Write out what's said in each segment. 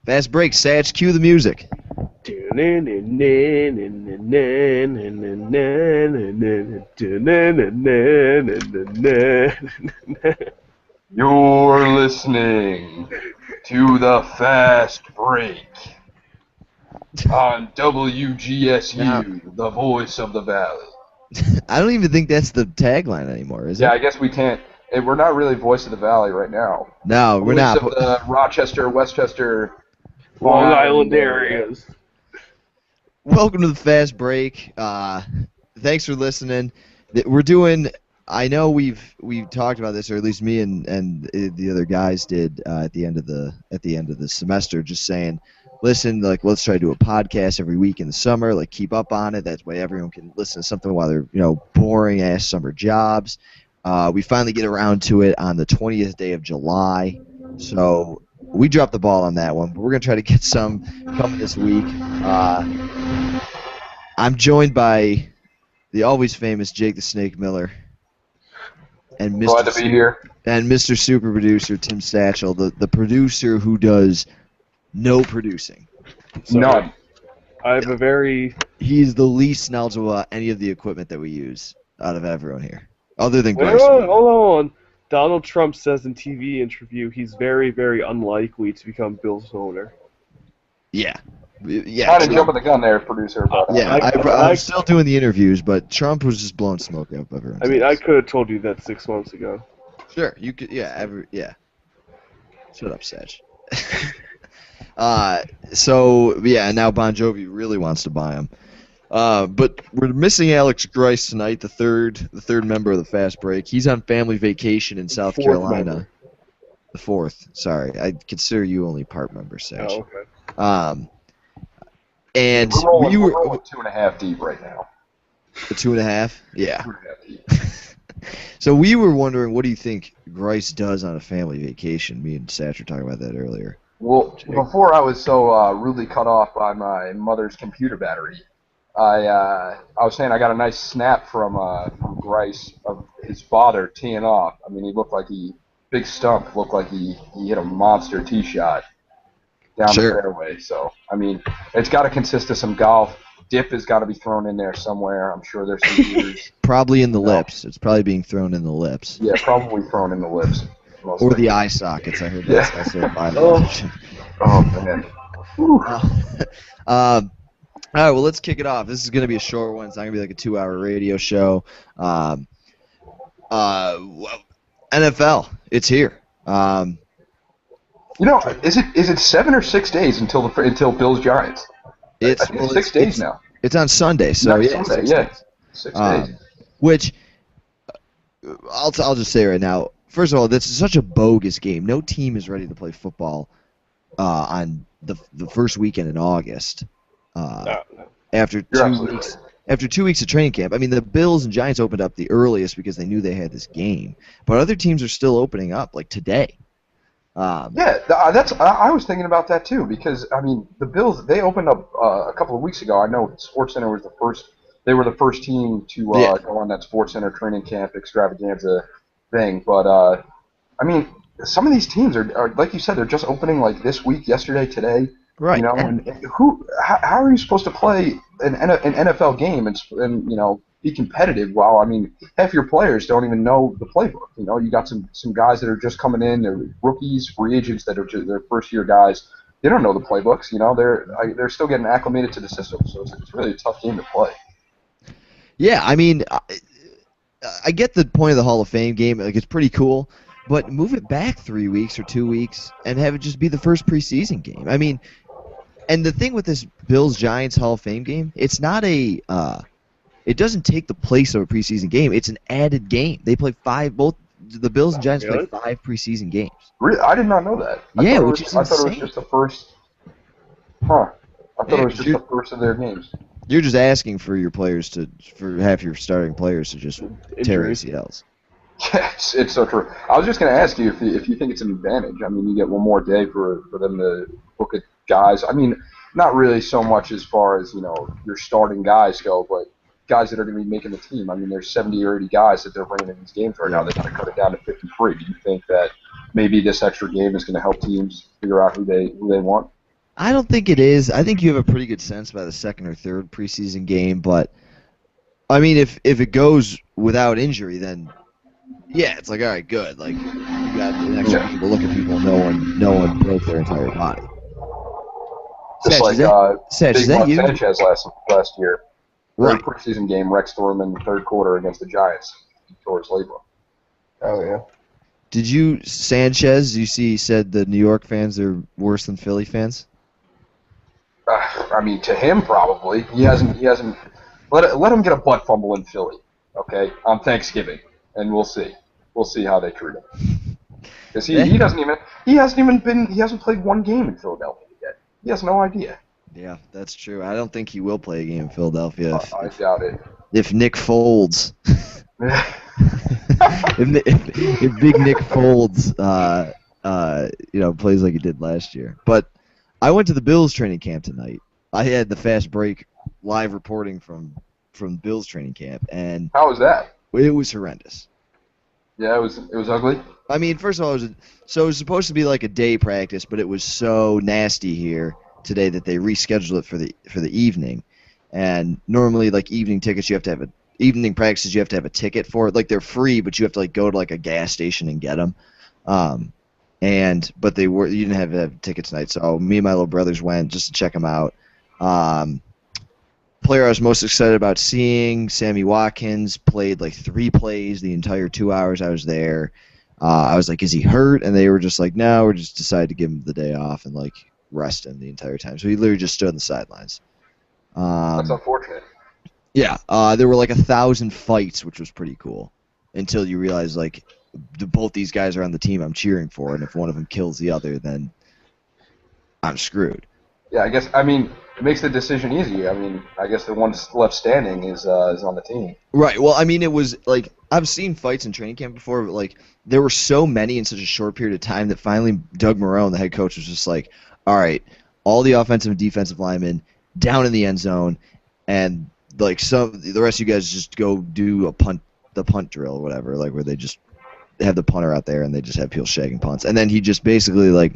Fast break, Satch. Cue the music. You're listening to the Fast Break on WGSU, the voice of the Valley. I don't even think that's the tagline anymore, is it? Yeah, I guess we can't. We're not really voice of the Valley right now. No, we're Voice not. of the Rochester, Westchester, Long Island areas. Welcome to the Fast Break. Thanks for listening. We're doing. I know we've talked about this, or at least me and the other guys did at the end of the semester. Just saying, listen, like let's try to do a podcast every week in the summer. Like keep up on it. That way everyone can listen to something while they're boring ass summer jobs. We finally get around to it on the 20th day of July, so we dropped the ball on that one. But we're gonna try to get some coming this week. I'm joined by the always famous Jake the Snake Miller and Glad to be here. and Mr. Super Producer Tim Satchel, the producer who does no producing. So, None. I have a very He's the least knowledgeable about any of the equipment that we use out of everyone here, other than Wait, Bryce. hold on. Donald Trump says in TV interview he's very, very unlikely to become Bills owner. Yeah. Kind of jumping the gun there, producer. But, Yeah, I'm still doing the interviews, but Trump was just blowing smoke up everyone. I mean, I could have told you that 6 months ago. Sure, you could. Yeah. Shut up, Satch. So yeah, now Bon Jovi really wants to buy him. But we're missing Alex Grice tonight, the third member of the Fast Break. He's on family vacation in South Fourth Carolina. member. The fourth. Sorry, I consider you only part member, Satch. Oh, okay. And we're we rolling were 2.5 deep right now. 2.5. Yeah. 2.5 deep. So we were wondering, what do you think Grice does on a family vacation? Me and Satch were talking about that earlier. Well, before I was so rudely cut off by my mother's computer battery, I was saying I got a nice snap from Grice of his father teeing off. I mean, he looked like big stump, looked like he hit a monster tee shot down the fairway. So, I mean, it's got to consist of some golf. Dip has got to be thrown in there somewhere. I'm sure there's some years. Probably in the lips. It's probably being thrown in the lips. Yeah, probably thrown in the lips. Or the eye sockets. I heard that's also a Oh, man. All right, well, let's kick it off. This is going to be a short one. It's not going to be like a 2-hour radio show. NFL, it's here. Is it 7 or 6 days until Bills Giants? It's 6 days now. It's on Sunday, so Next yeah, Sunday, 6 days. 6 days. Which I'll just say right now. First of all, this is such a bogus game. No team is ready to play football on the first weekend in August. After 2 weeks. After 2 weeks of training camp. I mean, the Bills and Giants opened up the earliest because they knew they had this game, but other teams are still opening up, like today. I was thinking about that too, because I mean the Bills, they opened up a couple of weeks ago. I know SportsCenter was the first. They were the first team to go on that SportsCenter training camp extravaganza thing. But I mean, some of these teams are like you said, they're just opening like this week, yesterday, today. Right. And how are you supposed to play an NFL game and be competitive while, I mean, half your players don't even know the playbook. You got some guys that are just coming in, they're rookies, free agents that are their first year guys. They don't know the playbooks. They're still getting acclimated to the system, so it's really a tough game to play. Yeah, I mean, I get the point of the Hall of Fame game. Like, it's pretty cool, but move it back 3 weeks or 2 weeks and have it just be the first preseason game. I mean, and the thing with this Bills-Giants Hall of Fame game, it's not a it doesn't take the place of a preseason game. It's an added game. They play both the Bills and Giants play 5 preseason games. Really? I did not know that. Yeah, which is insane. I thought it was just the first. Huh. I thought it was just the first of their games. You're just asking for your players for half your starting players to just tear ACLs. Yeah, it's so true. I was just going to ask you if you think it's an advantage. I mean, you get one more day for them to look at guys. I mean, not really so much as far as your starting guys go, but guys that are going to be making the team. I mean, there's 70 or 80 guys that they're bringing in these games right now. They're going to cut it down to 53. Do you think that maybe this extra game is going to help teams figure out who they want? I don't think it is. I think you have a pretty good sense by the second or third preseason game, but I mean, if it goes without injury, then yeah, it's like all right, good. Like you got an extra Yeah. game to look at people. No one broke their entire body. Just Satch, like Is Big that Mark you? Sanchez last year. Third Right. preseason game, Rex Thorman in the third quarter against the Giants. He tore his labrum. Oh yeah. Did you Sanchez? You see, he said the New York fans are worse than Philly fans. I mean, to him probably. He hasn't. Let him get a butt fumble in Philly, okay, on Thanksgiving, and we'll see. We'll see how they treat him. Because he hasn't played one game in Philadelphia yet. He has no idea. Yeah, that's true. I don't think he will play a game in Philadelphia I doubt it. if Nick Folds, if Big Nick Folds, plays like he did last year. But I went to the Bills training camp tonight. I had the fast break live reporting from Bills training camp, and How was that? it was horrendous. Yeah, it was ugly. I mean, first of all, it was supposed to be like a day practice, but it was so nasty here today that they rescheduled it for the evening. And normally, like evening tickets, you have to have evening practices. You have to have a ticket for it. Like they're free, but you have to like go to like a gas station and get them. But you didn't have to have tickets tonight, so me and my little brothers went just to check them out. Player I was most excited about seeing, Sammy Watkins, played like 3 plays the entire 2 hours I was there. I was like, is he hurt? And they were just like, no, we're just decided to give him the day off and like rest him the entire time. So he literally just stood on the sidelines. That's unfortunate. Yeah, there were like 1,000 fights, which was pretty cool. Until you realize like both these guys are on the team I'm cheering for, and if one of them kills the other, then I'm screwed. Yeah, I mean, it makes the decision easy. I mean, I guess the one left standing is on the team. Right. Well, I mean, it was like I've seen fights in training camp before, but like there were so many in such a short period of time that finally Doug Marrone, the head coach, was just like, "All right, all the offensive and defensive linemen down in the end zone, and like the rest of you guys just go do the punt drill or whatever, like where they just have the punter out there and they just have people shagging punts." And then he just basically like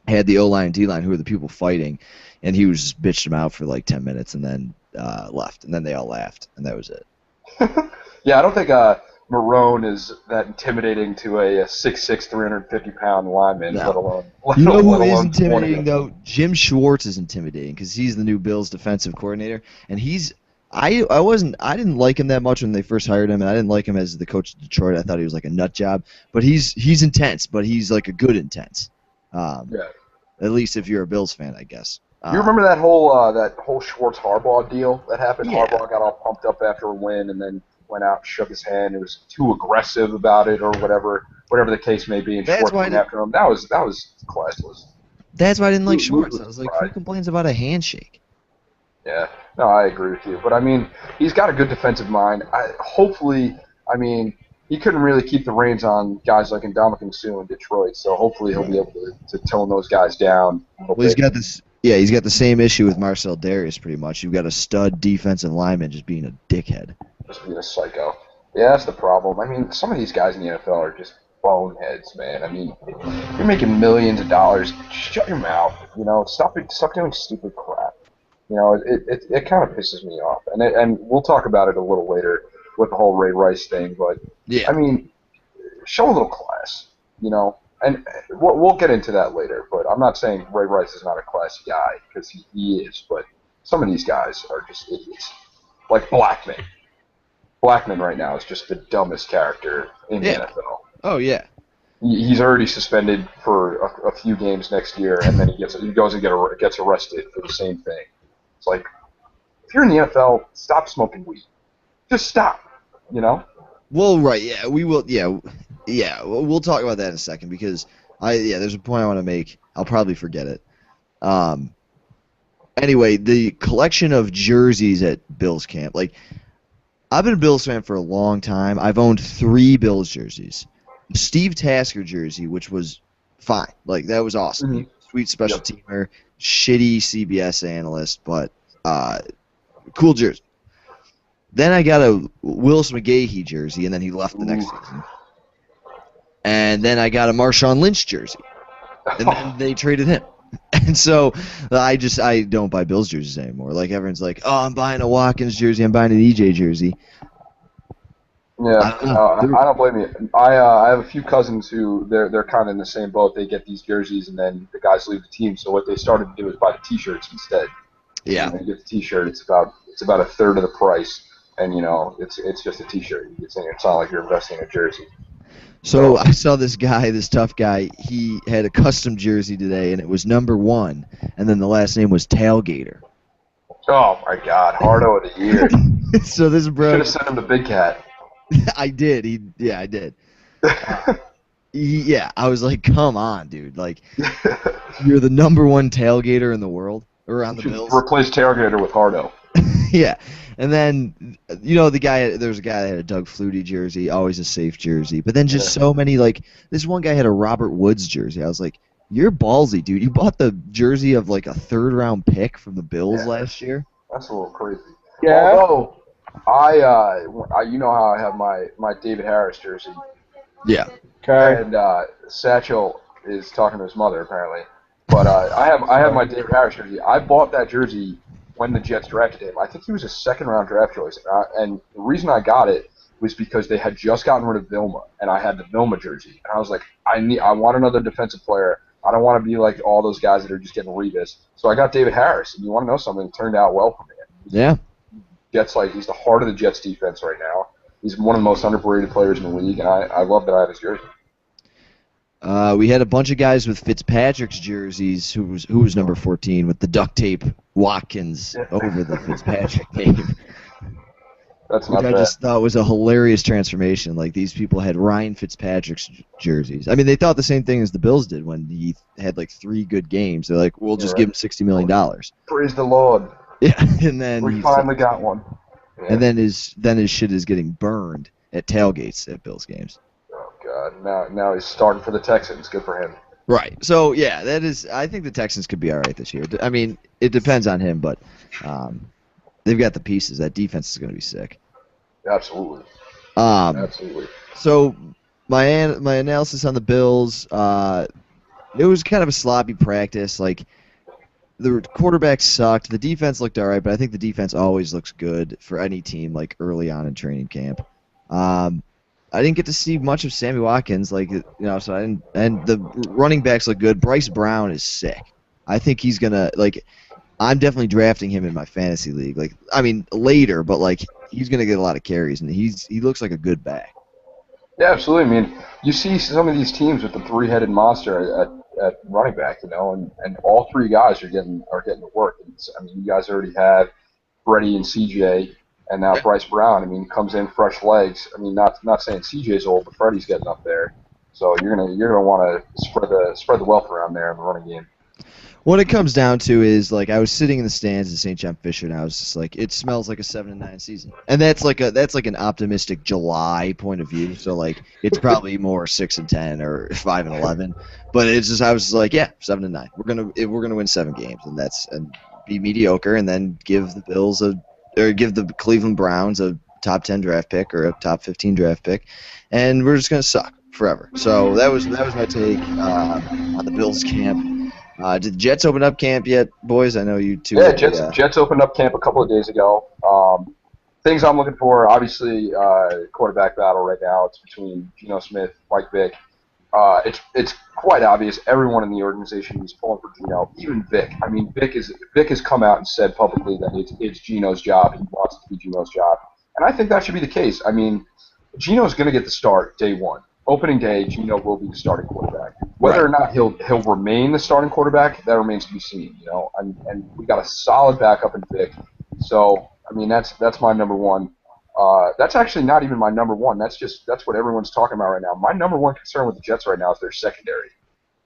had the O-line and D-line, who were the people fighting, and he was just bitched them out for like 10 minutes and then left. And then they all laughed, and that was it. Yeah, I don't think Marrone is that intimidating to a 6'6", 350-pound lineman, No. let You know who alone is 20. intimidating, though? Jim Schwartz is intimidating because he's the new Bills defensive coordinator, and I didn't like him that much when they first hired him, and I didn't like him as the coach of Detroit. I thought he was like a nut job, but he's intense, but he's like a good intense. Yeah. At least if you're a Bills fan, I guess. You remember that whole Schwartz Harbaugh deal that happened? Yeah. Harbaugh got all pumped up after a win, and then went out and shook his hand. It was too aggressive about it, or whatever the case may be. And That's Schwartz why went after him. That was classless. That's why I didn't like Who Schwartz. was I was like, who surprised? complains about a handshake? Yeah, no, I agree with you. But I mean, he's got a good defensive mind. Hopefully, he couldn't really keep the reins on guys like Ndamukong Suh in Detroit. So hopefully he'll be able to tone those guys down. Well, he's got this. Yeah, he's got the same issue with Marcel Darius, pretty much. You've got a stud defensive lineman just being a dickhead. Just being a psycho. Yeah, that's the problem. I mean, some of these guys in the NFL are just boneheads, man. I mean, you're making millions of dollars. Shut your mouth. You know, stop doing stupid crap. You know, it kind of pisses me off. And we'll talk about it a little later with the whole Ray Rice thing. But Yeah. I mean, show a little class. You know, and we'll get into that later. But I'm not saying Ray Rice is not a classy guy, because he is. But some of these guys are just idiots, like Blackman. Blackman right now is just the dumbest character in the NFL. Oh yeah. He's already suspended for a few games next year, and then he goes and gets arrested for the same thing. It's like, if you're in the NFL, stop smoking weed. Just stop. You know? Well, right. Yeah, we will. Yeah. We'll talk about that in a second because there's a point I want to make. I'll probably forget it. Anyway, the collection of jerseys at Bills camp, like. I've been a Bills fan for a long time. I've owned 3 Bills jerseys. Steve Tasker jersey, which was fine. Like, that was awesome. Mhm. Sweet special teamer, shitty CBS analyst, but cool jersey. Then I got a Willis McGahee jersey, and then he left the next season. And then I got a Marshawn Lynch jersey. And then they traded him. And so I don't buy Bills jerseys anymore. Like everyone's like, oh, I'm buying a Watkins jersey, I'm buying an EJ jersey. Yeah, I don't know. I don't blame you. I have a few cousins who they're kind of in the same boat. They get these jerseys and then the guys leave the team. So what they started to do is buy the T-shirts instead. Yeah. You get the T-shirt. It's about a third of the price, and it's just a T-shirt. It's not like you're investing in a jersey. So I saw this guy, this tough guy. He had a custom jersey today, and it was number 1, and then the last name was Tailgater. Oh my God, Hardo of the year. So this bro Should have sent him to Big Cat. I did. I did. Yeah, I was like, come on, dude. Like, you're the number 1 tailgater in the world around the Bills. Replace tailgater with Hardo. Yeah, and then there was a guy that had a Doug Flutie jersey, always a safe jersey. But then just so many, like, this one guy had a Robert Woods jersey. I was like, you're ballsy, dude. You bought the jersey of like a 3rd-round pick from the Bills last year. That's a little crazy. Yeah. Although I you know how I have my David Harris jersey. Yeah. Okay. And Satchel is talking to his mother apparently. But I have my David Harris jersey. I bought that jersey when the Jets drafted him. I think he was a 2nd-round draft choice. And the reason I got it was because they had just gotten rid of Vilma, and I had the Vilma jersey. And I was like, I want another defensive player. I don't want to be like all those guys that are just getting Revis. So I got David Harris. And you want to know something? It turned out well for me. Yeah. He's the heart of the Jets defense right now. He's one of the most underrated players in the league, and I love that I have his jersey. We had a bunch of guys with Fitzpatrick's jerseys. Who was number 14 with the duct tape Watkins over the Fitzpatrick tape. That's not Which bad. I just thought was a hilarious transformation. Like, these people had Ryan Fitzpatrick's jerseys. I mean, they thought the same thing as the Bills did when he had like 3 good games. They're like, we'll just give him $60 million. Praise the Lord. Yeah, and then We finally got one. Yeah. And then his shit is getting burned at tailgates at Bills games. Oh God! Now he's starting for the Texans. Good for him. Right. So yeah, I think the Texans could be all right this year. I mean, it depends on him, but they've got the pieces. That defense is going to be sick. Absolutely. Absolutely. So my analysis on the Bills, it was kind of a sloppy practice. Like, the quarterback sucked. The defense looked all right, but I think the defense always looks good for any team, like early on in training camp. I didn't get to see much of Sammy Watkins, so I didn't. And the running backs look good. Bryce Brown is sick. I think he's gonna I'm definitely drafting him in my fantasy league. Like, I mean, later, but like, he's gonna get a lot of carries, and he looks like a good back. Yeah, absolutely. I mean, you see some of these teams with the 3-headed monster at running back, and all 3 guys are getting to work. I mean, you guys already have Freddie and CJ, and now Bryce Brown. I mean, comes in fresh legs. I mean, not saying CJ's old, but Freddie's getting up there. So you're gonna want to spread the wealth around there in the running game. What it comes down to is, like, I was sitting in the stands at St. John Fisher, and I was just like, it smells like a 7-9 season, and that's like an optimistic July point of view. So like, it's probably more 6-10 or 5-11, but it's just, I was just like, yeah, 7-9. We're gonna win 7 games, and be mediocre, and then give the Bills give the Cleveland Browns a top 10 draft pick or a top 15 draft pick, and we're just gonna suck forever. So that was my take on the Bills camp. Did the Jets open up camp yet, boys? I know you two. Yeah, Jets opened up camp a couple of days ago. Things I'm looking for, obviously, quarterback battle right now. It's between Geno Smith, Mike Vick. It's quite obvious. Everyone in the organization is pulling for Geno, even Vick. I mean, Vick has come out and said publicly that it's Geno's job. He wants it to be Geno's job, and I think that should be the case. I mean, Geno's going to get the start day one. Opening day, Geno will be the starting quarterback. Whether or not he'll remain the starting quarterback, that remains to be seen. And we got a solid backup in Vic. So I mean, that's my number one. That's actually not even my number one. That's what everyone's talking about right now. My number one concern with the Jets right now is their secondary.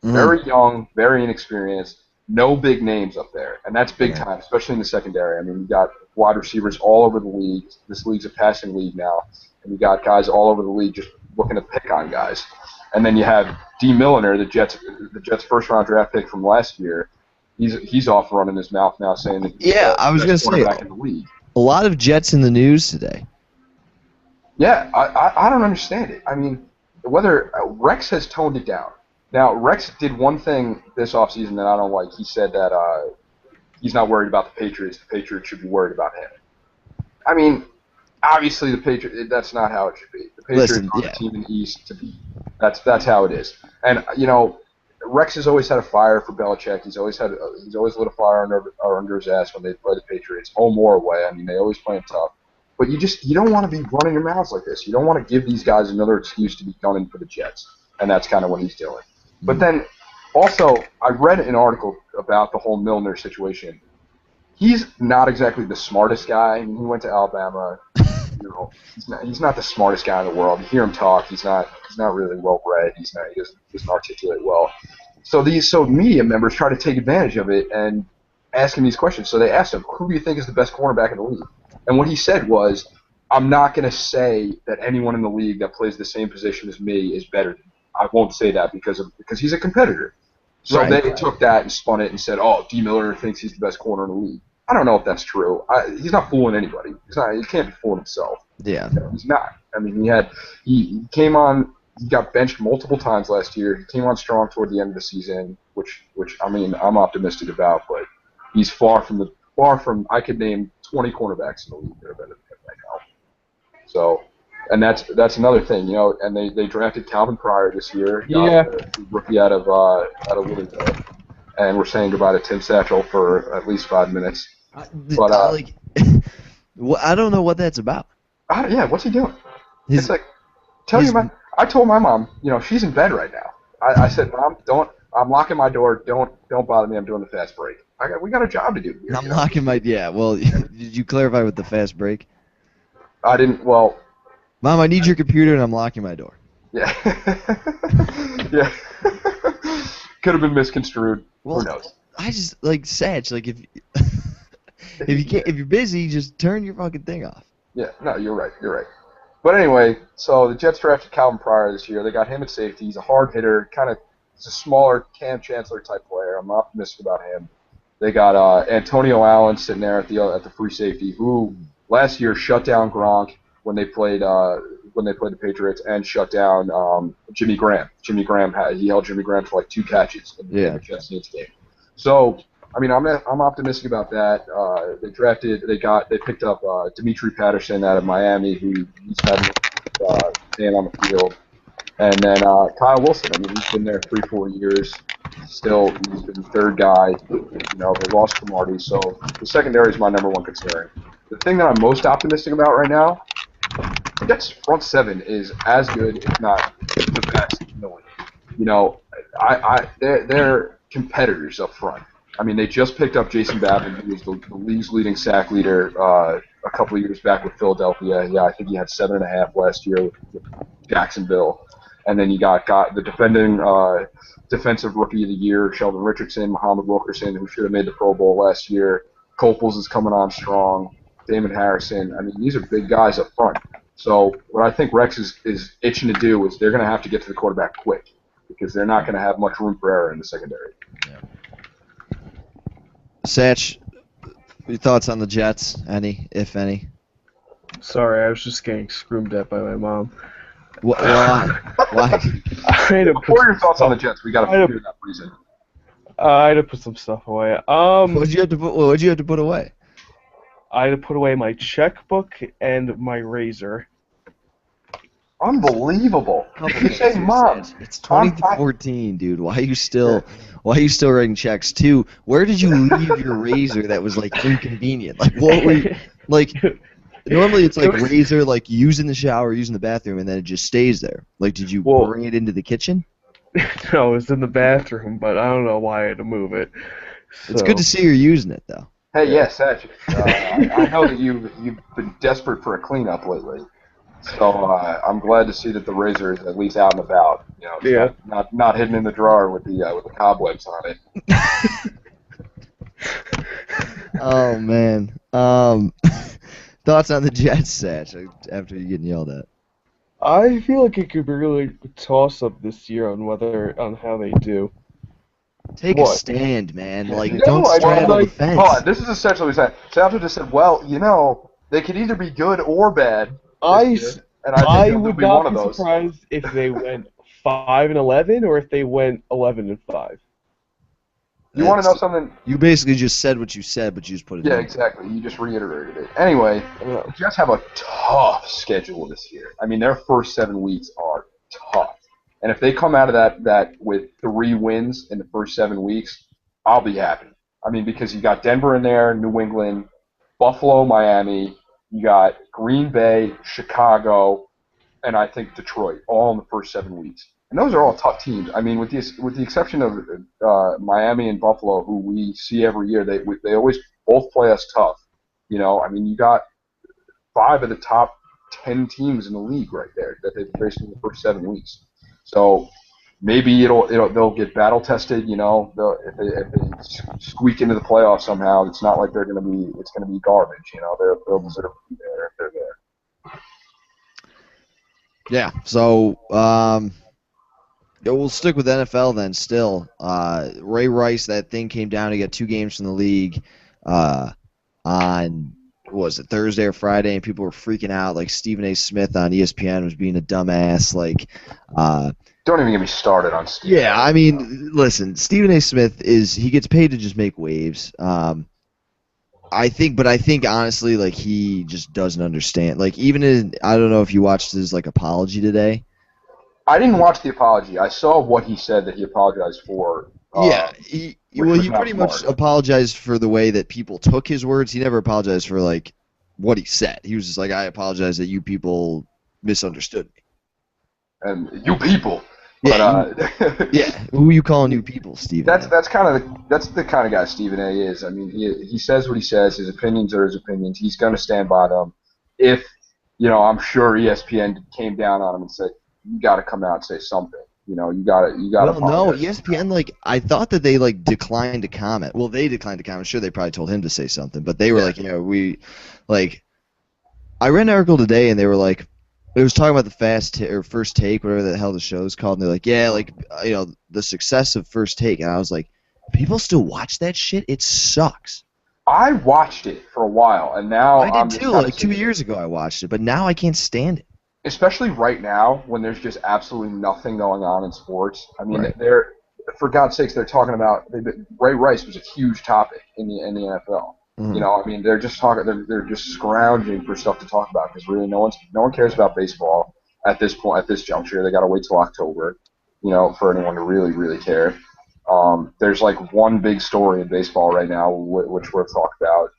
Mm-hmm. Very young, very inexperienced, no big names up there, and that's big time, especially in the secondary. I mean, we got wide receivers all over the league. This league's a passing league now, and we got guys all over the league just looking to pick on guys. And then you have D. Milliner, the Jets' first-round draft pick from last year. He's off running his mouth now, saying that he's I was going to say in the league. A lot of Jets in the news today. Yeah, I don't understand it. I mean, whether Rex has toned it down. Now, Rex did one thing this offseason that I don't like. He said that he's not worried about the Patriots. The Patriots should be worried about him. I mean, obviously the Patriots. That's not how it should be. The Patriots are the team in the East to beat. That's how it is. And Rex has always had a fire for Belichick. He's always lit a fire under his ass when they play the Patriots, home or away. I mean, they always play him tough. But you don't want to be running your mouths like this. You don't want to give these guys another excuse to be gunning for the Jets, and that's kind of what he's doing. But then, also, I read an article about the whole Milner situation. He's not exactly the smartest guy. I mean, he went to Alabama. He's not the smartest guy in the world. You hear him talk. He's not really well read. He doesn't articulate well. So media members try to take advantage of it and ask him these questions. So they asked him, "Who do you think is the best cornerback in the league?" And what he said was, "I'm not going to say that anyone in the league that plays the same position as me is better than me. I won't say that because he's a competitor." So they took that and spun it and said, "Oh, D. Miller thinks he's the best corner in the league." I don't know if that's true. He's not fooling anybody. He can't be fooling himself. Yeah. He's not. I mean, he came on. He got benched multiple times last year. He came on strong toward the end of the season, which I mean I'm optimistic about. But he's far from. I could name 20 cornerbacks in the league that are better than him right now. So, and that's another thing, And they drafted Calvin Pryor this year. Rookie out of Louisville, and we're saying goodbye to Tim Satchel for at least 5 minutes. But I don't know what that's about. What's he doing? It's like, I told my mom, she's in bed right now. I said, "Mom, I'm locking my door. Don't bother me. I'm doing the fast break. We got a job to do here." I'm locking my. Yeah. Well, did you clarify with the fast break? I didn't. Well, Mom, I need your computer, and I'm locking my door. Yeah. Yeah. Could have been misconstrued. Well, who knows? I just Satch. If you're busy, just turn your fucking thing off. Yeah. No, you're right. But anyway, so the Jets drafted Calvin Pryor this year. They got him at safety. He's a hard hitter, he's a smaller Cam Chancellor type player. I'm optimistic about him. They got Antonio Allen sitting there at the free safety, who last year shut down Gronk when they played the Patriots, and shut down Jimmy Graham. He held Jimmy Graham for 2 catches in the Jets Saints game. So I mean, I'm optimistic about that. They picked up Dimitri Patterson out of Miami, who he's had staying on the field, and then Kyle Wilson. I mean, he's been there 3-4 years. Still, he's been the third guy. They lost to Marty, so the secondary is my number one concern. The thing that I'm most optimistic about right now, the Jets' front seven is as good, if not the best in the league. They're competitors up front. I mean, they just picked up Jason Babin, who was the league's leading sack leader a couple of years back with Philadelphia. Yeah, I think he had 7.5 last year with Jacksonville. And then you got the defending defensive rookie of the year, Sheldon Richardson, Muhammad Wilkerson, who should have made the Pro Bowl last year. Copels is coming on strong. Damon Harrison. I mean, these are big guys up front. So what I think Rex is itching to do is they're going to have to get to the quarterback quick, because they're not going to have much room for error in the secondary. Yeah. Satch, your thoughts on the Jets? Any, if any? Sorry, I was just getting screamed at by my mom. Why? Before your thoughts on the Jets, we got to figure that reason. I had to put some stuff away. What'd you have to put away? I had to put away my checkbook and my razor. Unbelievable! You say, "Mom, it's 2014, dude. Why are you still writing checks? Too, where did you leave your razor that was inconvenient? What were you, normally it's razor use in the shower, use in the bathroom, and then it just stays there. Did you bring it into the kitchen? No, it was in the bathroom, but I don't know why I had to move it. So. It's good to see you're using it, though. Hey, yes, Satch. I know that you've been desperate for a cleanup lately. So I'm glad to see that the razor is at least out and about. Not hidden in the drawer with the cobwebs on it. Oh man. Thoughts on the Jets, Satch, after you getting yelled at? I feel like it could be really a toss-up this year on how they do. Take a stand, man. Don't straddle the fence. Hold on, this is essentially what he said. Satchel just said, "Well, they could either be good or bad." I would not be surprised if they went 5-11 or if they went 11-5. You want to know something? You basically just said what you said, but you just put it Yeah, in. exactly. You just reiterated it. Anyway, the Jets have a tough schedule this year. I mean, their first 7 weeks are tough. And if they come out of that with 3 wins in the first 7 weeks, I'll be happy. I mean, because you got Denver in there, New England, Buffalo, Miami, you got Green Bay, Chicago, and I think Detroit, all in the first 7 weeks. And those are all tough teams. I mean, with the exception of Miami and Buffalo, who we see every year, they always both play us tough. You know, I mean, you got 5 of the top 10 teams in the league right there that they've faced in the first 7 weeks. So maybe they'll get battle tested. You know, if they squeak into the playoffs somehow, it's not like it's going to be garbage. You know, they'll deserve to be there if they're there. Yeah. So yeah, we'll stick with NFL then. Still, Ray Rice, that thing came down to get 2 games from the league on. What was it, Thursday or Friday, and people were freaking out. Like Stephen A. Smith on ESPN was being a dumbass. Like, don't even get me started on Stephen. Yeah, I mean, listen, Stephen A. Smith he gets paid to just make waves. I think honestly, like he just doesn't understand. Like I don't know if you watched his like apology today. I didn't watch the apology. I saw what he said that he apologized for. Yeah, he pretty much apologized for the way that people took his words. He never apologized for like what he said. He was just like, I apologize that you people misunderstood me. And you people. Yeah, but, yeah. Who are you calling you people, Stephen? That's the kind of guy Stephen A. is. I mean, he says what he says. His opinions are his opinions. He's going to stand by them. If I'm sure ESPN came down on him and said, you got to come out and say something. You got to. Well, no, ESPN, like, I thought that they, like, declined to comment. Well, they declined to comment. I'm sure they probably told him to say something, but they were like, I read an article today, and they were like, it was talking about the First Take, whatever the hell the show's called, and they're like, yeah, like, the success of First Take, and I was like, people still watch that shit? It sucks. I watched it for a while, and now I did too. Like 2 years ago, I watched it, but now I can't stand it. Especially right now when there's just absolutely nothing going on in sports. I mean, right. For God's sakes, they're talking about Ray Rice was a huge topic in the NFL. Mm-hmm. I mean, they're just talking, they're just scrounging for stuff to talk about because really no one cares about baseball at this point, at this juncture. They got to wait till October, for anyone to really, really care. There's like one big story in baseball right now which we'll talk about,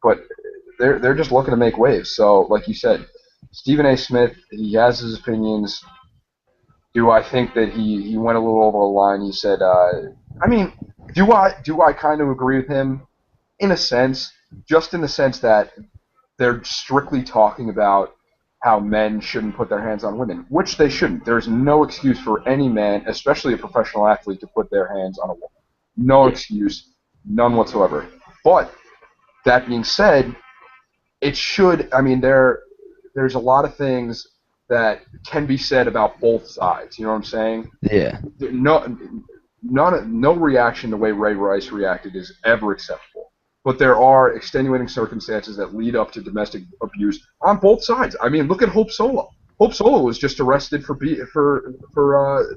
but they're just looking to make waves. So, like you said. Stephen A. Smith, he has his opinions. Do I think that he went a little over the line? He said, I mean, do I kind of agree with him? In a sense, just in the sense that they're strictly talking about how men shouldn't put their hands on women, which they shouldn't. There's no excuse for any man, especially a professional athlete, to put their hands on a woman. No excuse, none whatsoever. But, that being said, it should, I mean, there's a lot of things that can be said about both sides. You know what I'm saying? Yeah. No reaction the way Ray Rice reacted is ever acceptable. But there are extenuating circumstances that lead up to domestic abuse on both sides. I mean, look at Hope Solo. Hope Solo was just arrested for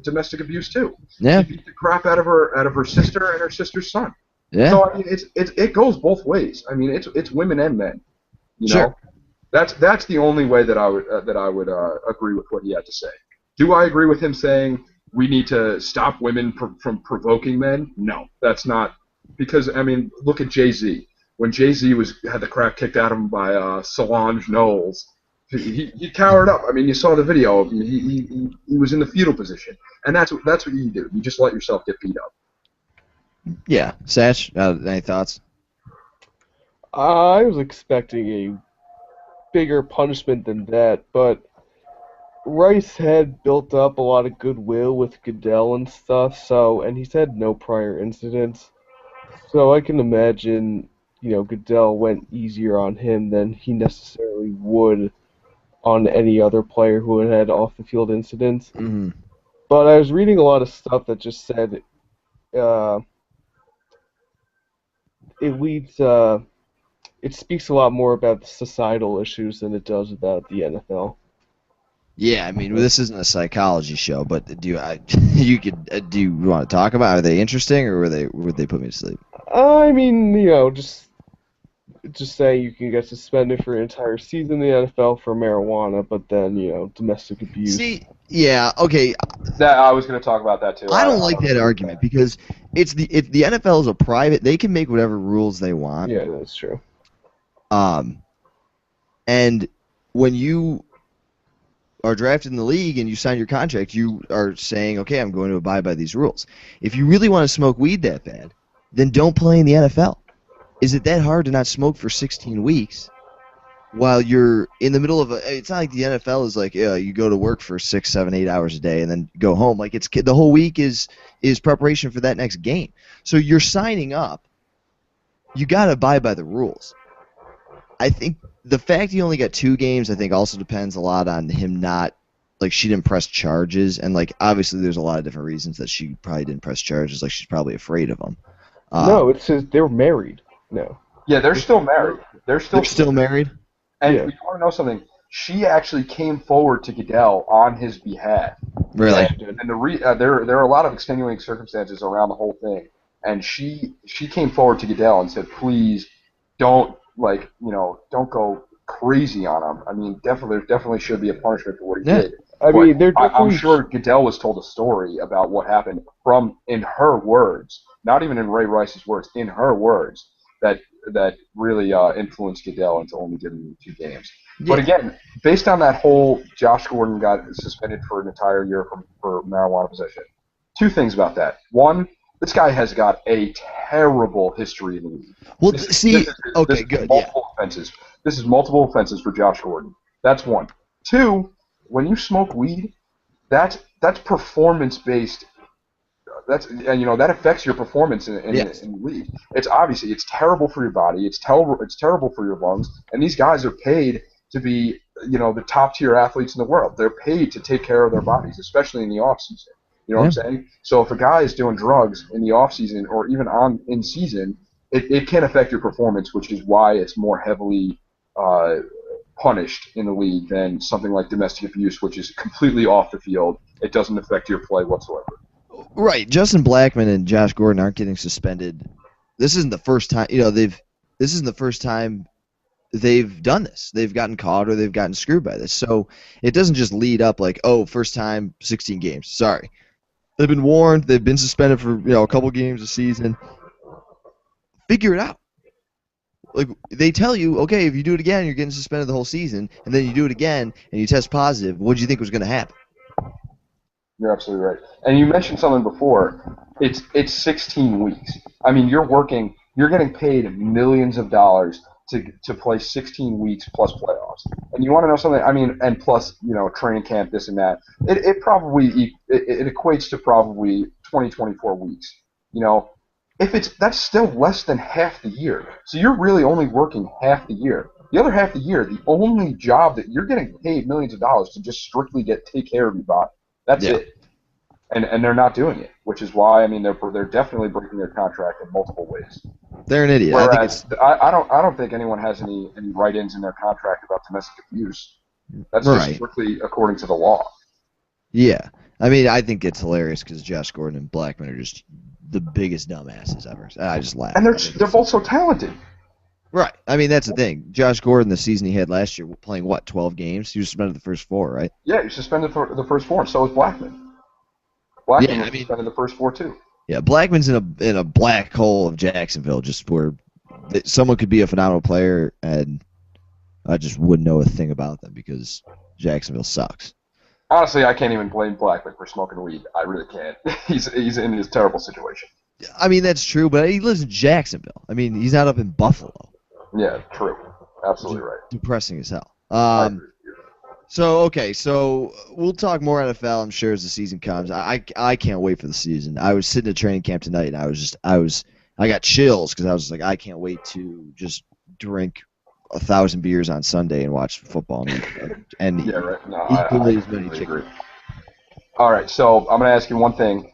domestic abuse too. Yeah. She beat the crap out of her sister and her sister's son. Yeah. So I mean, it goes both ways. I mean, it's women and men. Sure. That's the only way that I would agree with what he had to say. Do I agree with him saying we need to stop women from provoking men? No, that's not, because I mean, look at Jay-Z. When Jay-Z had the crap kicked out of him by Solange Knowles, he cowered up. I mean, you saw the video of him. He was in the fetal position, and that's what you do. You just let yourself get beat up. Yeah, Satch, any thoughts? I was expecting a bigger punishment than that, but Rice had built up a lot of goodwill with Goodell and stuff, and he's had no prior incidents, so I can imagine, Goodell went easier on him than he necessarily would on any other player who had had off-the-field incidents. Mm-hmm. But I was reading a lot of stuff that just said it speaks a lot more about the societal issues than it does about the NFL. Yeah, I mean, this isn't a psychology show, but do you want to talk about? Are they interesting, or would they put me to sleep? I mean, just say you can get suspended for an entire season in the NFL for marijuana, but then, domestic abuse. See, yeah, okay, That I was going to talk about that too. I don't I like don't that agree with that. argument because if the NFL is a private, they can make whatever rules they want. Yeah, that's true. Um, and when you are drafted in the league and you sign your contract, you are saying, okay, I'm going to abide by these rules. If you really want to smoke weed that bad, then don't play in the NFL. Is it that hard to not smoke for 16 weeks while you're in the middle of a? It's not like the NFL is like, yeah, you go to work for 6, 7, 8 hours a day and then go home. Like it's the whole week is preparation for that next game. So you're signing up. You got to abide by the rules. I think the fact he only got 2 games, I think, also depends a lot on him not, like, she didn't press charges, and like obviously there's a lot of different reasons that she probably didn't press charges, like she's probably afraid of him. No, it says they're married. No. Yeah, they're still married. They're still married. And Yeah. you want to know something? She actually came forward to Goodell on his behalf. Really? And there are a lot of extenuating circumstances around the whole thing. And she came forward to Goodell and said, please don't don't go crazy on him. I mean, there definitely should be a punishment for what he Yeah. did. I But mean, they're I'm definitely. sure Goodell was told a story about what happened in her words, not even in Ray Rice's words, in her words, that really influenced Goodell into only giving him 2 games. But again, based on that whole Josh Gordon got suspended for an entire year for marijuana possession, 2 things about that. One, this guy has got a terrible history in the league. Well, This see, okay, is good, multiple offenses. This is multiple offenses for Josh Gordon. That's one. 2, when you smoke weed, that's performance based. That affects your performance Yes. in the league. It's terrible for your body. It's terrible for your lungs. And these guys are paid to be the top tier athletes in the world. They're paid to take care of their bodies, especially in the off season. You know what I'm saying? So if a guy is doing drugs in the off season or even in season, it can affect your performance, which is why it's more heavily punished in the league than something like domestic abuse, which is completely off the field. It doesn't affect your play whatsoever. Right. Justin Blackman and Josh Gordon aren't getting suspended. This isn't the first time. This isn't the first time they've done this. They've gotten caught or they've gotten screwed by this. So it doesn't just lead up like, oh, first time, 16 games. Sorry. They've been warned. They've been suspended for a couple games a season. Figure it out. Like they tell you, okay, if you do it again, you're getting suspended the whole season, and then you do it again and you test positive. What do you think was going to happen? You're absolutely right. And you mentioned something before. It's 16 weeks. I mean, you're getting paid millions of dollars to play 16 weeks plus playoffs. And you want to know something? I mean, and plus, training camp, this and that. It probably it equates to probably 24 weeks. That's still less than half the year. So you're really only working half the year. The other half the year, the only job that you're getting paid millions of dollars to just strictly take care of your body. That's it. And they're not doing it, which is why they're definitely breaking their contract in multiple ways. They're an idiot. Whereas I don't think anyone has any write-ins in their contract about domestic abuse. That's just strictly according to the law. Yeah, I think it's hilarious because Josh Gordon and Blackman are just the biggest dumbasses ever. I just laugh. And they're both so talented. Right. That's the thing. Josh Gordon, the season he had last year, playing 12 games. He was suspended the first 4, right? Yeah, he was suspended for the first 4. So was Blackman. Blackman was suspended the first 4 too. Yeah, Blackman's in a black hole of Jacksonville, just where someone could be a phenomenal player, and I just wouldn't know a thing about them because Jacksonville sucks. Honestly, I can't even blame Blackman for smoking weed. I really can't. He's in his terrible situation. That's true, but he lives in Jacksonville. He's not up in Buffalo. Yeah, true. Absolutely right. Depressing as hell. So we'll talk more NFL, I'm sure, as the season comes. I can't wait for the season. I was sitting at training camp tonight, and I got chills because I was like, I can't wait to just drink 1,000 beers on Sunday and watch football and yeah, right. No, equally as many chicken. All right, so I'm gonna ask you one thing.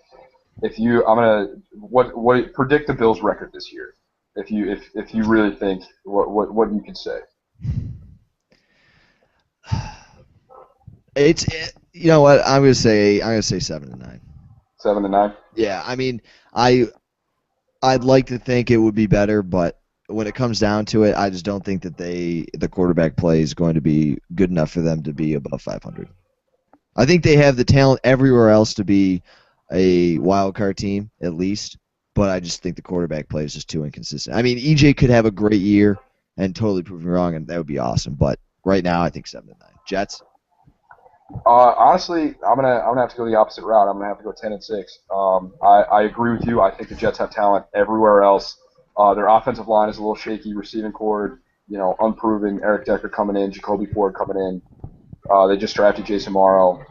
What predict the Bills' record this year? If you really think what you could say. You know what? I'm gonna say 7-9. 7-9. Yeah, I mean, I'd like to think it would be better, but when it comes down to it, I just don't think that the quarterback play is going to be good enough for them to be above 500. I think they have the talent everywhere else to be a wild card team at least, but I just think the quarterback play is just too inconsistent. I mean, EJ could have a great year and totally prove me wrong, and that would be awesome. But right now, I think 7-9. Jets. Honestly, I'm gonna have to go the opposite route. I'm gonna have to go 10-6. I agree with you. I think the Jets have talent everywhere else. Their offensive line is a little shaky. Receiving core, unproven. Eric Decker coming in, Jacoby Ford coming in. They just drafted Jason Morrow.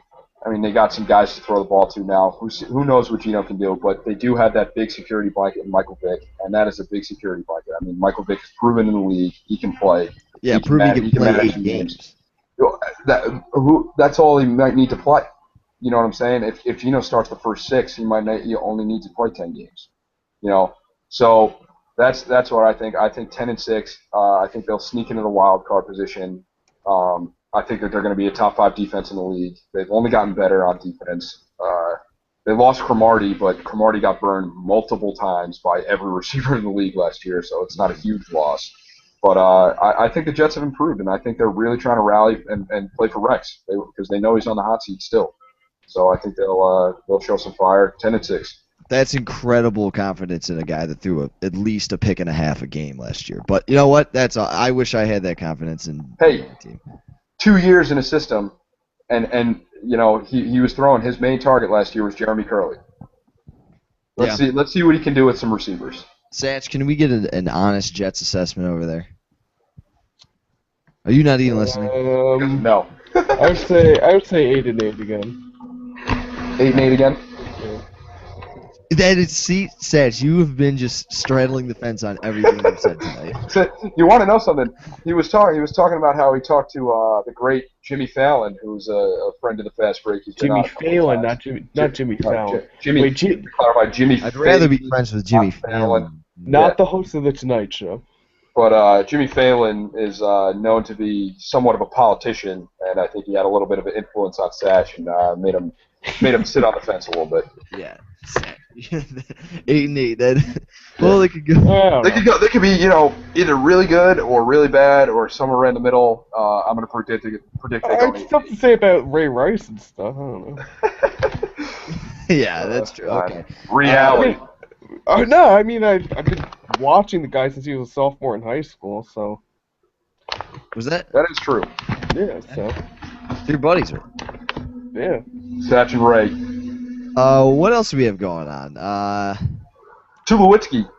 I mean, they got some guys to throw the ball to now. Who knows what Geno can do? But they do have that big security blanket in Michael Vick, and that is a big security blanket. I mean, Michael Vick has proven in the league he can play. Yeah, proving he can play manage 8 games. That's all he might need to play. You know what I'm saying? If Geno starts the first 6, he only need to play 10 games. So that's what I think. I think 10-6. I think they'll sneak into the wild card position. I think that they're going to be a top 5 defense in the league. They've only gotten better on defense. They lost Cromartie, but Cromartie got burned multiple times by every receiver in the league last year, so it's not a huge loss. But I think the Jets have improved, and I think they're really trying to rally and play for Rex because they know he's on the hot seat still. So I think they'll show some fire. 10-6. That's incredible confidence in a guy that threw at least a pick and a half a game last year. But you know what? I wish I had that confidence in my team. 2 years in a system, and he was throwing. His main target last year was Jeremy Curley. Let's see what he can do with some receivers. Satch, can we get an honest Jets assessment over there? Are you not even listening? No. I would say 8-8 again. 8-8 again. Satch, you have been just straddling the fence on everything you've said tonight. So, you want to know something? He was talking about how he talked to the great Jimmy Fallon, who's a friend of the Fast Break. Jimmy Fallon, not Jimmy Fallon. Jimmy. Clarify, Jimmy. I'd rather be friends with Jimmy Fallon. Not the host of the Tonight Show. But Jimmy Fallon is known to be somewhat of a politician, and I think he had a little bit of an influence on Satch and made him sit on the fence a little bit. Yeah, 8-8. Then, well, they could go. They could be, either really good or really bad or somewhere right in the middle. I'm going to predict they go. It's tough to say about Ray Rice and stuff. I don't know. Yeah, that's true. Okay. Reality. No, I mean I've been watching the guy since he was a sophomore in high school, so. Was that? That is true. Yeah, so. Your buddies are. Yeah. Satch and Ray. What else do we have going on? Tulowitzki.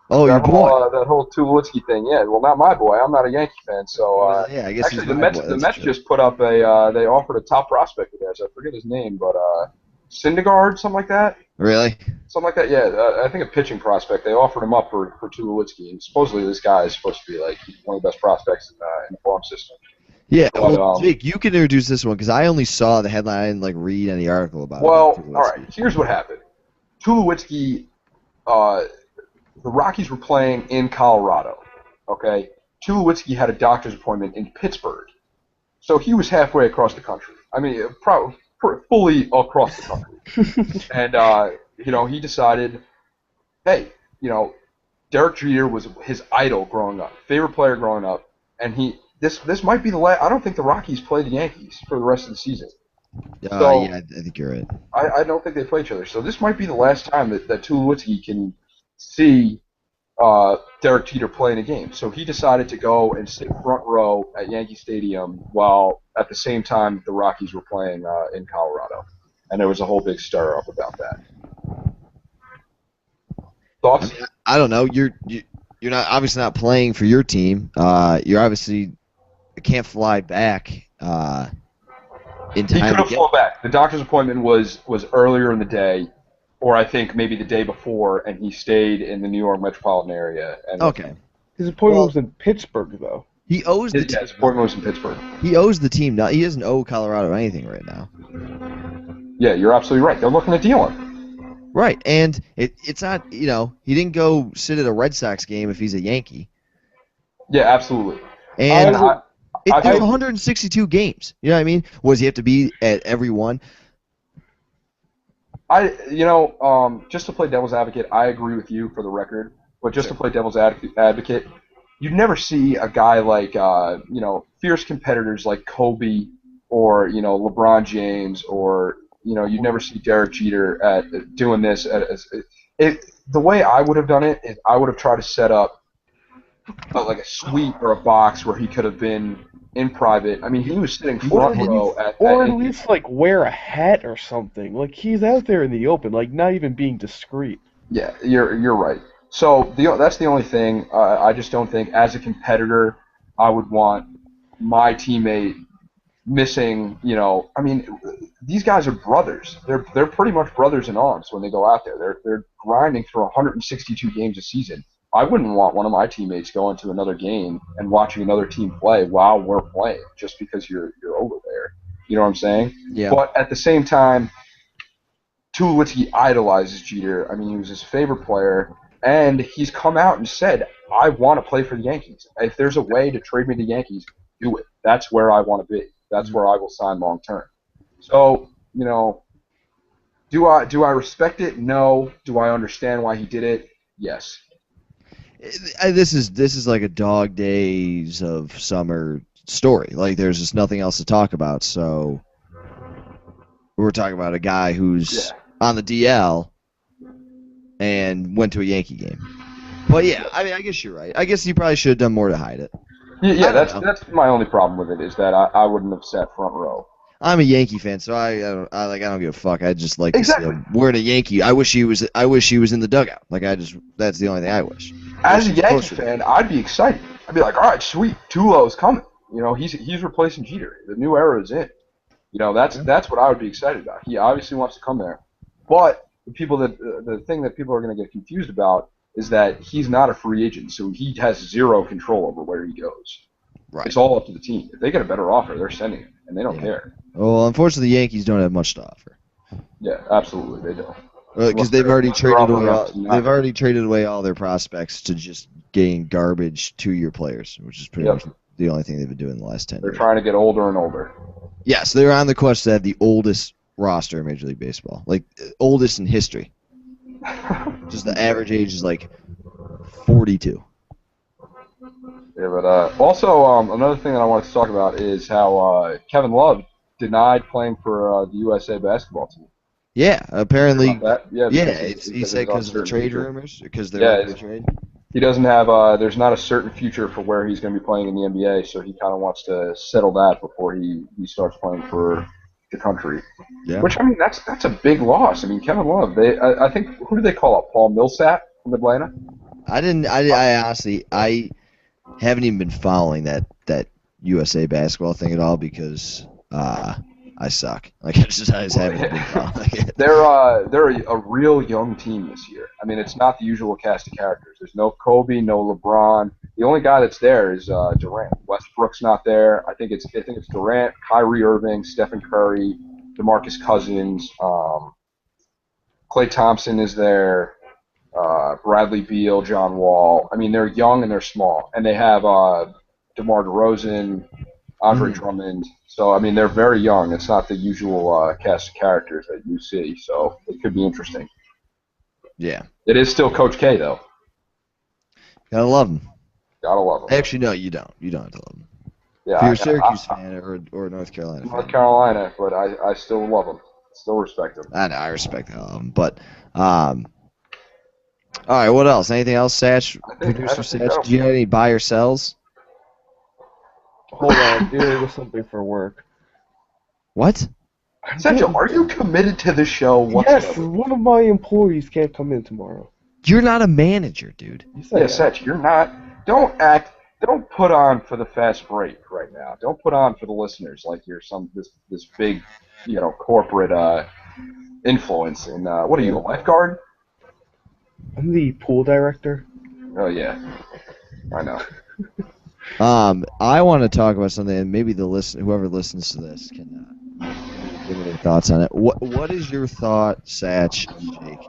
Oh, your boy. That whole Tulowitzki thing. Yeah, well, not my boy. I'm not a Yankee fan, so. Yeah, I guess actually, the Mets just put up they offered a top prospect to theirs. I forget his name, but Syndergaard, something like that. Really? Something like that. Yeah, I think a pitching prospect. They offered him up for Tulowitzki, and supposedly this guy is supposed to be like one of the best prospects in the farm system. Yeah, well, Jake, you can introduce this one because I only saw the headline. I didn't read any article about it. Well, all right. Here's what happened. Tulowitzki, the Rockies were playing in Colorado. Okay, Tulowitzki had a doctor's appointment in Pittsburgh, so he was halfway across the country. I mean, fully across the country. And he decided, hey, Derek Jeter was his idol growing up, favorite player growing up, and This might be the last. I don't think the Rockies play the Yankees for the rest of the season. Yeah, I think you're right. I don't think they play each other. So this might be the last time that Tulowitzki can see Derek Jeter play in a game. So he decided to go and sit front row at Yankee Stadium while at the same time the Rockies were playing in Colorado. And there was a whole big stir up about that. Thoughts? I don't know. You're not obviously not playing for your team. You're obviously can't fly back in time. He could have flown back. The doctor's appointment was earlier in the day, or I think maybe the day before, and he stayed in the New York metropolitan area. Okay. His appointment was in Pittsburgh, though. He owes the team. His appointment was in Pittsburgh. He owes the team. He doesn't owe Colorado anything right now. Yeah, you're absolutely right. They're looking to deal him. Right, and it's not, he didn't go sit at a Red Sox game if he's a Yankee. Yeah, absolutely. And There's 162 games. You know what I mean? Was he have to be at every one? Just to play devil's advocate, I agree with you for the record. But just to play devil's advocate, you'd never see a guy like, fierce competitors like Kobe or, LeBron James or, you'd never see Derek Jeter doing this. The way I would have done it is I would have tried to set up like a suite or a box where he could have been in private. I mean, he was sitting front row at least like wear a hat or something. Like he's out there in the open, like not even being discreet. Yeah, you're right. So that's the only thing. I just don't think as a competitor I would want my teammate missing. I mean, these guys are brothers. They're pretty much brothers in arms when they go out there. They're grinding through 162 games a season. I wouldn't want one of my teammates going to another game and watching another team play while we're playing just because you're over there. You know what I'm saying? Yeah. But at the same time, Tulowitzki idolizes Jeter. I mean, he was his favorite player, and he's come out and said, I want to play for the Yankees. If there's a way to trade me to the Yankees, do it. That's where I want to be. That's where I will sign long term. So, do I respect it? No. Do I understand why he did it? Yes. This is like a dog days of summer story. Like there's just nothing else to talk about. So we're talking about a guy who's on the DL and went to a Yankee game. But yeah, I mean, I guess you're right. I guess you probably should have done more to hide it. Yeah, that's my only problem with it is that I wouldn't have sat front row. I'm a Yankee fan, so I don't give a fuck. I just like to see him wearing a Yankee. I wish he was in the dugout. Like that's the only thing I wish. As a Yankee fan, I'd be excited. I'd be like, all right, sweet, Tulo's coming. He's replacing Jeter. The new era is in. That's what I would be excited about. He obviously wants to come there, but the thing that people are going to get confused about is that he's not a free agent, so he has zero control over where he goes. Right. It's all up to the team. If they get a better offer, they're sending him, and they don't care. Well, unfortunately, the Yankees don't have much to offer. Yeah, absolutely, they don't. Because they've already traded away all their prospects to just gain garbage 2-year players, which is pretty much the only thing they've been doing in the last 10 years. They're trying to get older and older. Yes, they're on the quest to have the oldest roster in Major League Baseball, like oldest in history. Just the average age is like 42. Yeah, but also another thing that I wanted to talk about is how Kevin Love denied playing for the USA basketball team. Yeah, apparently. He said because of the trade rumors, because they're the trade. He doesn't have. There's not a certain future for where he's going to be playing in the NBA, so he kind of wants to settle that before he starts playing for the country. Yeah. Which, I mean, that's a big loss. I mean, Kevin Love. I think, who do they call up? Paul Millsap from Atlanta. I honestly haven't even been following that USA basketball thing at all because I suck. Like I just haven't been following it. They're a real young team this year. I mean, it's not the usual cast of characters. There's no Kobe, no LeBron. The only guy that's there is Durant. Westbrook's not there. I think it's Durant, Kyrie Irving, Stephen Curry, DeMarcus Cousins, Klay Thompson is there. Bradley Beal, John Wall. I mean, they're young and they're small, and they have DeMar DeRozan, Andre Drummond. So, I mean, they're very young. It's not the usual cast of characters that you see, so it could be interesting. Yeah. It is still Coach K, though. Gotta love him. Gotta love him. Actually, no, you don't. You don't have to love him. Yeah, if you're a Syracuse fan or North Carolina fan. North Carolina, but I still love him. Still respect him. I know, I respect the hell out of him. But, all right, what else? Anything else, Satch? Producer Satch, do you have any buy or sells? Hold on, dealing with something for work. What? Satchel, are you committed to the show whatsoever? Yes, one of my employees can't come in tomorrow. You're not a manager, dude. Yeah, Satch, you're not. Don't put on for the fast break right now. Don't put on for the listeners like you're this big, corporate influence. And what are you, a lifeguard? I'm the pool director. Oh yeah, I know. I want to talk about something, and maybe whoever listens to this can give me their thoughts on it. What is your thought, Satch and Jake,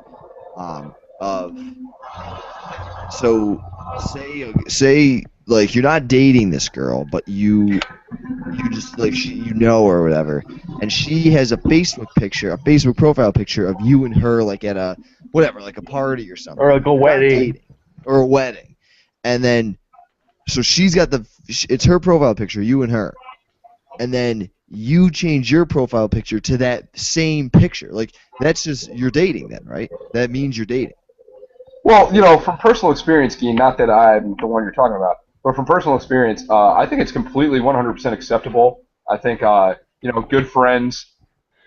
say like you're not dating this girl, but you just like you know her or whatever, and she has a Facebook profile picture of you and her like at a whatever, like a party or something, Or like a You're not wedding. dating. Or a wedding, and then so she's got it's her profile picture, you and her, and then you change your profile picture to that same picture. Like that's just you're dating then, right? That means you're dating. Well, from personal experience, Gene, not that I'm the one you're talking about, but from personal experience, I think it's completely 100% acceptable. I think, good friends,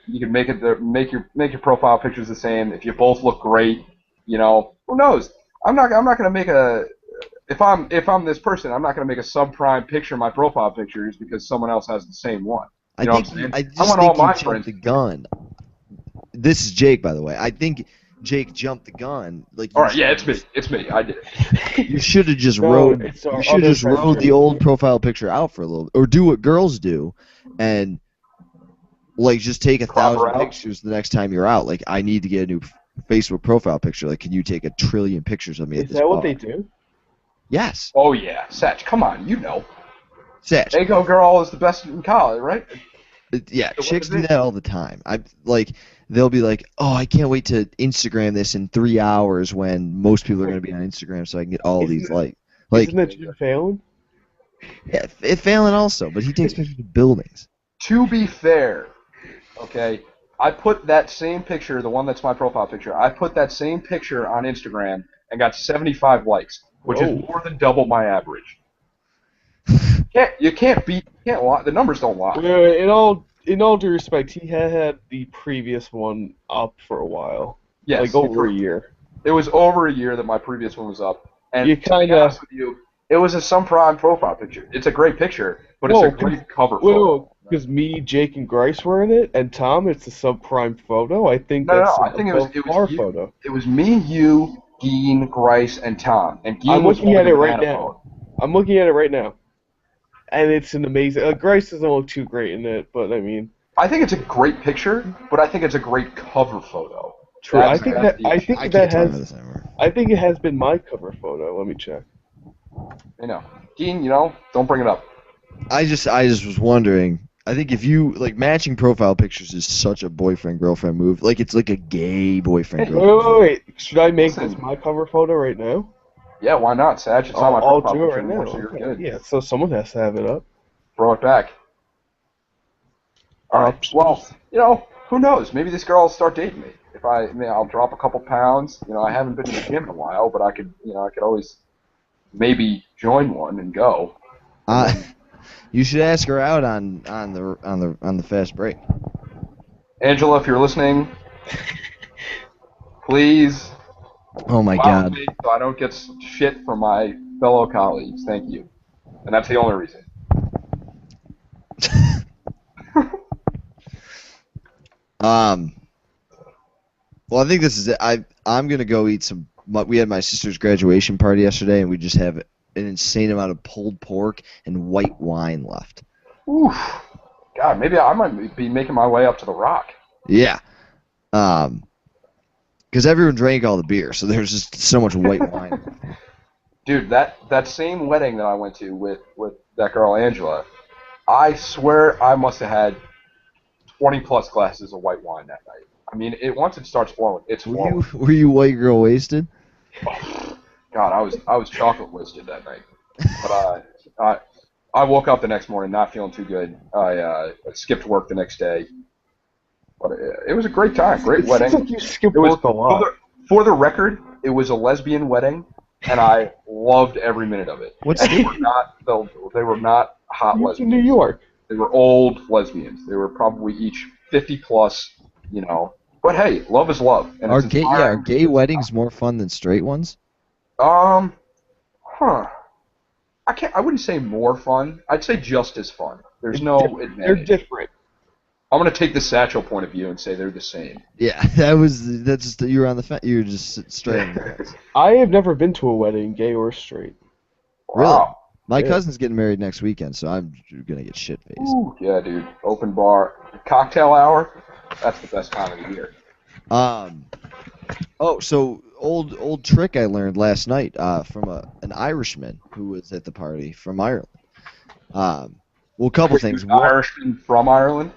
you can make your profile pictures the same. If you both look great, who knows? I'm not going to make if I'm this person, I'm not going to make a subprime picture of my profile pictures because someone else has the same one. I What I'm think saying? I I just want think all you my jumped friends. the gun. This is Jake, by the way. I think Jake jumped the gun. Like All right, yeah, it's me. It's me. I did it. You should have just No, rode. it's our You should have other just friend, rode the Jake. old profile picture out for a little, or do what girls do, and like just take Crop her 1,000 out? pictures the next time you're out. Like I need to get a new Facebook profile picture. Like, can you take 1 trillion pictures of me at Is this that bar? what they do? Yes, Oh yeah, Satch, come on, you know. Satch. Ego Girl is the best in college, right? Yeah, what chicks is do it? that all the time. I like they'll be like, "Oh, I can't wait to Instagram this in 3 hours," when most people are going to be on Instagram, so I can get all these like Isn't that Jim Fallon? yeah, Fallon also, but he takes pictures of buildings. To be fair, okay, I put that same picture, the one that's my profile picture, I put that same picture on Instagram and got 75 likes, which Whoa. is more than double my average. You can't lie. The numbers don't lie. Well, in all due respect, he had the previous one up for a while. Yes, Like over a year. It was over a year that my previous one was up, and You to be kinda- honest with you, it was a some prime profile picture. It's a great picture, but Whoa, it's a great cover photo. Because me, Jake, and Grice were in it, and Tom, it's a subprime photo. I think No, that's I think it was our you. photo. It was me, you, Gene, Grice, and Tom. And Gene I'm was looking at holding it right banana now. phone. I'm looking at it right now, and it's an amazing. Grice doesn't look too great in it, but I mean, I think it's a great picture, but I think it's a great cover photo. true. I That's think the that issue. I that can't talk about has. this anymore. I think it has been my cover photo. Let me check. Gene, don't bring it up. I just was wondering. I think if you like matching profile pictures is such a boyfriend girlfriend move. Like it's like a gay boyfriend Wait, girlfriend. wait. Should I make Listen. this my cover photo right now? Yeah, why not, Satch? It's not my I'll profile do it picture right now. anymore, so you're Okay. good. Yeah. So someone has to have it up. Throw it back. All right. Well, who knows? Maybe this girl will start dating me. I'll drop a couple pounds. I haven't been to the gym in a while, but I could always maybe join one and go. You should ask her out on the fast break. Angela, if you're listening, please Oh my follow God. me so I don't get shit from my fellow colleagues. Thank you. And that's the only reason. Well, I think this is it. I'm gonna go eat some. We had my sister's graduation party yesterday, and we just have an insane amount of pulled pork and white wine left. Oof. God, maybe I might be making my way up to the Rock. Yeah. Because everyone drank all the beer, so there's just so much white wine. Dude, that same wedding that I went to with that girl Angela, I swear I must have had 20 plus glasses of white wine that night. I mean, once it starts flowing, it's flowing. Were you white girl wasted? Oh, God, I was chocolate wasted that night. But I woke up the next morning not feeling too good. I skipped work the next day. But it was a great time, great wedding. Seems like you skip work a lot. For the record, it was a lesbian wedding, and I loved every minute of it. What And state? They were not hot You in lesbians. New York. They were old lesbians. They were probably each 50 plus, But hey, love is love. And Are it's gay inspiring. weddings more fun than straight ones? Huh. I wouldn't say more fun. I'd say just as fun. There's no They're advantage. different. I'm gonna take the satchel point of view and say they're the same. Yeah, that's just you were on the fence. You were just straight on the fence. I have never been to a wedding, gay or straight. Really? Wow. My Yeah. cousin's getting married next weekend, so I'm gonna get shit faced. Ooh, yeah, dude. Open bar, cocktail hour. That's the best time of the year. Oh, so old trick I learned last night from an Irishman who was at the party from Ireland. Well, a couple things. One, Irishman from Ireland.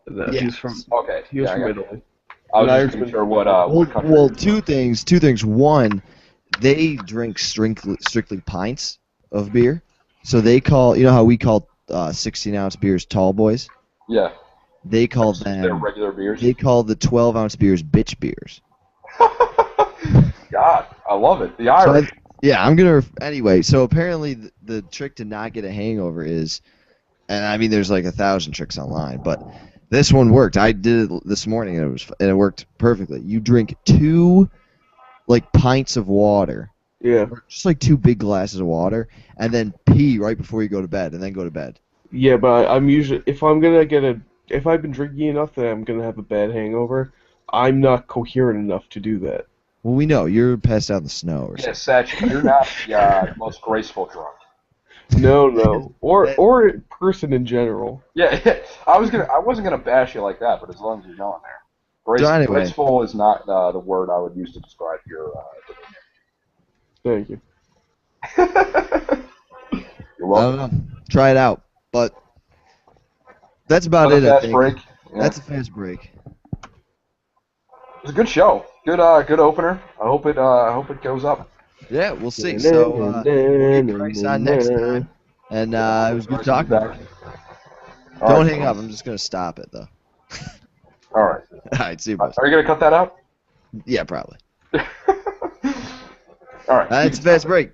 No, Yeah. He's from Okay. he was yeah, I from got Italy. I was An just making Irishman. sure what country. well, two things. Two things. One, they drink strictly pints of beer. So they call, you know how we call 16-ounce beers tall boys? Yeah. They call They're them. regular beers. They call the 12-ounce beers bitch beers. God, I love it. The So Irish. yeah, I'm gonna anyway. So apparently, the trick to not get a hangover is, and I mean, there's like 1,000 tricks online, but this one worked. I did it this morning, and it worked perfectly. You drink 2 like pints of water, Yeah. just like 2 big glasses of water, and then pee right before you go to bed, and then go to bed. Yeah, but I'm usually if I've been drinking enough that I'm gonna have a bad hangover, I'm not coherent enough to do that. Well, we know you're passed out in the snow or Yeah, something. Satch, you're not the most graceful drunk. No. Or person in general. Yeah, I wasn't gonna bash you like that, but as long as you're going there. So anyway. Graceful is not the word I would use to describe your. Thank you. You're I welcome. don't know. Try it out, but that's about Another it. I fast think break. Yeah. that's a fast break. It was a good show. Good opener. I hope it goes up. Yeah, we'll see. So we'll get Bryce on next time, and it was good talking. Back. All Don't right. hang up. I'm just gonna stop it though. All right. All right, see you, boys. Are you gonna cut that out? Yeah, probably. All right. It's a fast break.